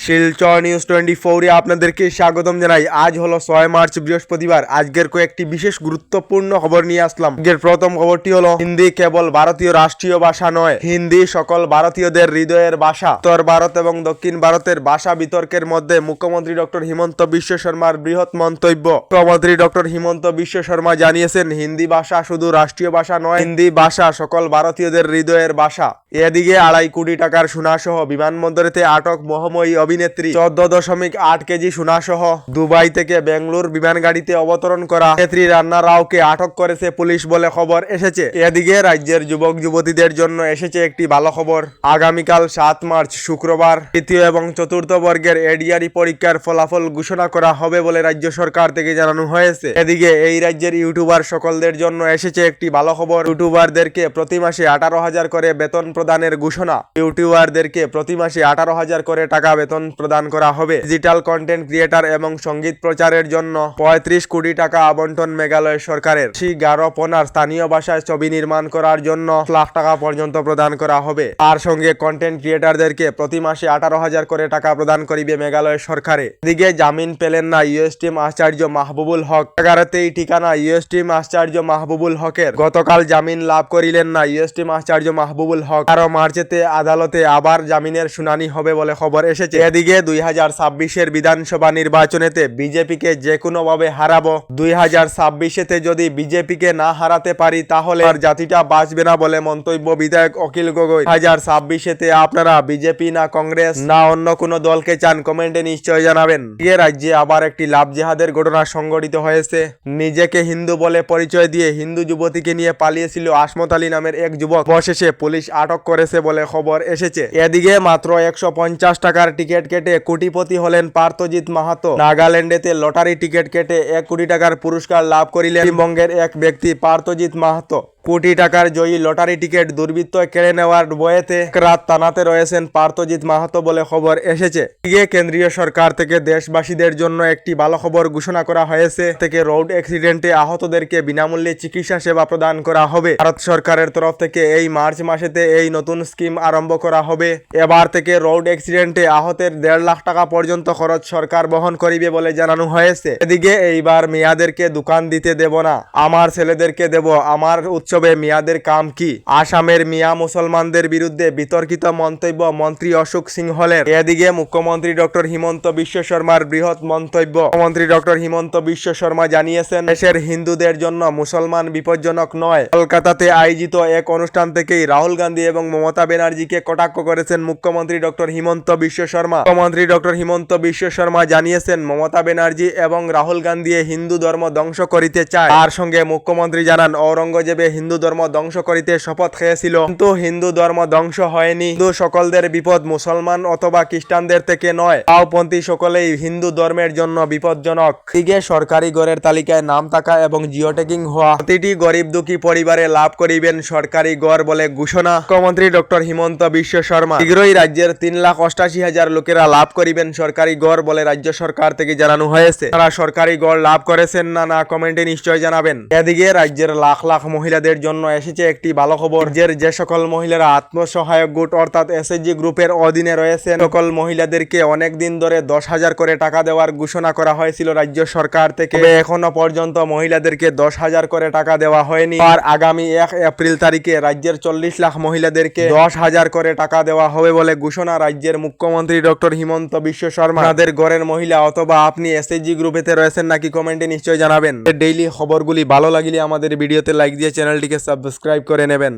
Silchar news 24 আপনাদেরকে স্বাগতম জানাই। আজ হলো 6 মার্চ বৃহস্পতিবার। আজকের কয়েকটি বিশেষ গুরুত্বপূর্ণ খবর নিয়ে আসলাম। আজকের প্রথম খবরটি হলো হিন্দি কেবল ভারতীয় রাষ্ট্রীয় ভাষা নয়, হিন্দি সকল ভারতীয়দের হৃদয়ের ভাষা। উত্তর ভারত এবং দক্ষিণ ভারতের ভাষা বিতর্কের মধ্যে মুখ্যমন্ত্রী ডক্টর হিমন্ত বিশ্ব শর্মার বৃহৎ মন্তব্য। মুখ্যমন্ত্রী ডক্টর হিমন্ত বিশ্ব শর্মা জানিয়েছেন, হিন্দি ভাষা শুধু রাষ্ট্রীয় ভাষা নয়, হিন্দি ভাষা সকল ভারতীয়দের হৃদয়ের ভাষা। এদিকে 2.5 কোটি টাকার সোনাসহ বিমানবন্দরেতে আটক মহাময়ী অভিনেত্রী। 14.8 কেজি সোনাসহ দুবাই থেকে বেঙ্গালুরু বিমান গাড়িতে অবতরণ করা অভিনেত্রী রান্না রাওকে আটক করেছে পুলিশ বলে খবর এসেছে। এদিকে রাজ্যের যুবক যুবতীদের জন্য এসেছে একটি ভালো খবর। আগামীকাল 7 মার্চ শুক্রবার তৃতীয় এবং চতুর্থ বর্গের এডিআরই পরীক্ষার ফলাফল ঘোষণা করা হবে বলে রাজ্য সরকার থেকে জানানো হয়েছে। এদিকে এই রাজ্যের ইউটিউবার সকলদের জন্য এসেছে একটি ভালো খবর। ইউটিউবারদেরকে প্রতি মাসে 18,000 করে বেতন প্রদানের ঘোষণা। ইউটিউবারদেরকে প্রতি মাসে 18,000 করে টাকা বেতন প্রদান করা হবে। ডিজিটাল কন্টেন্ট ক্রিয়েটার এবং সঙ্গীত প্রচারের জন্য 35 কোটি টাকা আবন্টন মেঘালয় সরকারের। গারোপনার স্থানীয় ভাষায় ছবি নির্মাণ করার জন্য লাখ টাকা পর্যন্ত প্রদান করা হবে। তার সঙ্গে কন্টেন্ট ক্রিয়েটারদেরকে প্রতি মাসে 18,000 করে টাকা প্রদান করিবে মেঘালয় সরকারে। এদিকে জামিন পেলেন না ইউএস টিম আচার্য মাহবুবুল হক। কারাগারেতেই ঠিকানা ইউএস টিম আচার্য মাহবুবুল হকের। গতকাল জামিন লাভ করিলেন না ইউএস টিম আচার্য মাহবুবুল হক। 13 মার্চেতে আদালতে আবার জামিনের শুনানি হবে বলে খবর এসেছে। এদিকে 2026-এর বিধানসভা নির্বাচনেতে বিজেপিকে যে কোনো ভাবে হারাবো। 2026-এতে যদি বিজেপিকে না হারাতে পারি তাহলে আর জাতিটা বাঁচবে না বলে মন্তব্য বিধায়ক অখিল গগৈ। 2026-এতে আপনারা বিজেপি না কংগ্রেস না অন্য কোনো দলকে চান, কমেন্টে নিশ্চয় জানাবেন। এ রাজ্যে আবার একটি লাভ জেহাদের ঘটনা সংঘটিত হয়েছে। নিজেকে হিন্দু বলে পরিচয় দিয়ে হিন্দু যুবতীকে নিয়ে পালিয়েছিল আসমত আলী নামের এক যুবক। অবশেষে পুলিশ আটক করেছে বলে খবর এসেছে। এদিকে মাত্র 150 টাকার টিকিট কেটে কোটিপতি হলেন পার্থজিৎ মাহাতো। নাগাল্যান্ডেতে লটারি টিকিট কেটে 1 কোটি টাকার পুরস্কার লাভ করিলেন পশ্চিমবঙ্গের এক ব্যক্তি পার্থজিৎ মাহাতো। কোটি টাকার জয়ী লটারি টিকিট দুর্বৃত্ত কেড়ে নেওয়ার বয়েতে রাত টানাতে রয়েছেন পার্থজিৎ মাহাতো বলে খবর এসেছে। এদিকে কেন্দ্রীয় সরকার থেকে দেশবাসীদের জন্য একটি ভালো খবর ঘোষণা করা হয়েছে। থেকে রোড অ্যাক্সিডেন্টে আহতদেরকে বিনামূল্যে চিকিৎসা সেবা প্রদান করা হবে। ভারত সরকারের তরফ থেকে এই মার্চ মাসেতে এই নতুন স্কিম আরম্ভ করা হবে। এবার থেকে রোড অ্যাক্সিডেন্টে আহতের 1.5 লাখ টাকা পর্যন্ত খরচ সরকার বহন করিবে বলে জানানো হয়েছে। এদিকে এইবার মেয়াদেরকে দোকান দিতে দেব না, আমার ছেলেদেরকে দেব। আমার উৎসবে মিয়াদের কাম কি? আসামের মিয়া মুসলমানদের বিরুদ্ধে বিতর্কিত মন্তব্য মন্ত্রী অশোক সিংহলের। এদিকে মুখ্যমন্ত্রী ডক্টর হিমন্ত বিশ্ব শর্মার বৃহৎ মন্তব্য। মুখ্যমন্ত্রী ডক্টর হিমন্ত বিশ্ব শর্মা জানিয়েছেন, দেশের হিন্দুদের জন্য মুসলমান বিপজ্জনক নয়। কলকাতাতে আয়োজিত এক অনুষ্ঠান থেকেই রাহুল গান্ধী এবং মমতা ব্যানার্জিকে কটাক্ষ করেছেন মুখ্যমন্ত্রী ডক্টর হিমন্ত বিশ্ব শর্মা। মুখ্যমন্ত্রী ডক্টর হিমন্ত বিশ্ব শর্মা জানিয়েছেন, মমতা ব্যানার্জি এবং রাহুল গান্ধী হিন্দু ধর্ম ধ্বংস করিতে চায়। তার সঙ্গে মুখ্যমন্ত্রী জানান, ঔরঙ্গজেবে হিন্দু ধর্ম ধ্বংস করিতে শপথ খেয়েছিল, কিন্তু হিন্দু ধর্ম ধ্বংস হয়নি। হিন্দু সকলদের বিপদ মুসলমান অথবা খ্রিস্টানদের থেকে নয়। বামপন্থী সকলেই হিন্দু ধর্মের জন্য বিপজ্জনক। দিকে সরকারি ঘরের তালিকায় নাম থাকা এবং জিও ট্যাগিং হওয়া প্রতিটি গরিব দুঃখী পরিবারে লাভ করিবেন সরকারি ঘর বলে ঘোষণা মুখ্যমন্ত্রী ডক্টর হিমন্ত বিশ্ব শর্মা। শীঘ্রই রাজ্যের 3,88,000 লোকেরা লাভ করিবেন সরকারি ঘর বলে রাজ্য সরকার থেকে জানানো হয়েছে। তারা সরকারি ঘর লাভ করেছেন না না কমেন্টে নিশ্চয় জানাবেন। এদিকে রাজ্যের লাখ লাখ মহিলাদের জন্য এসেছে একটি ভালো খবর। যে সকল মহিলারা আত্মসহায়ক গোট অর্থাৎ এসএইচজি গ্রুপের অধীনে রয়েছেন, সকল মহিলাদেরকে অনেক দিন ধরে 10,000 করে টাকা দেওয়ার ঘোষণা করা হয়েছিল রাজ্য সরকার থেকে। এখনো পর্যন্ত মহিলাদেরকে 10,000 করে টাকা দেওয়া হয়নি। আর আগামী 1 এপ্রিল তারিখে রাজ্যের 40 লাখ মহিলাদেরকে 10,000 করে টাকা দেওয়া হবে বলে ঘোষণা রাজ্যের মুখ্যমন্ত্রী ডক্টর হিমন্ত বিশ্ব শর্মা। আপনাদের ঘরের মহিলা অথবা আপনি এসএইচজি গ্রুপেতে রয়েছেন নাকি কমেন্টে নিশ্চয় জানাবেন। ডেইলি খবরগুলি ভালো লাগলে আমাদের ভিডিওতে লাইক দিয়ে চ্যানেলটিকে সাবস্ক্রাইব করে নেবেন।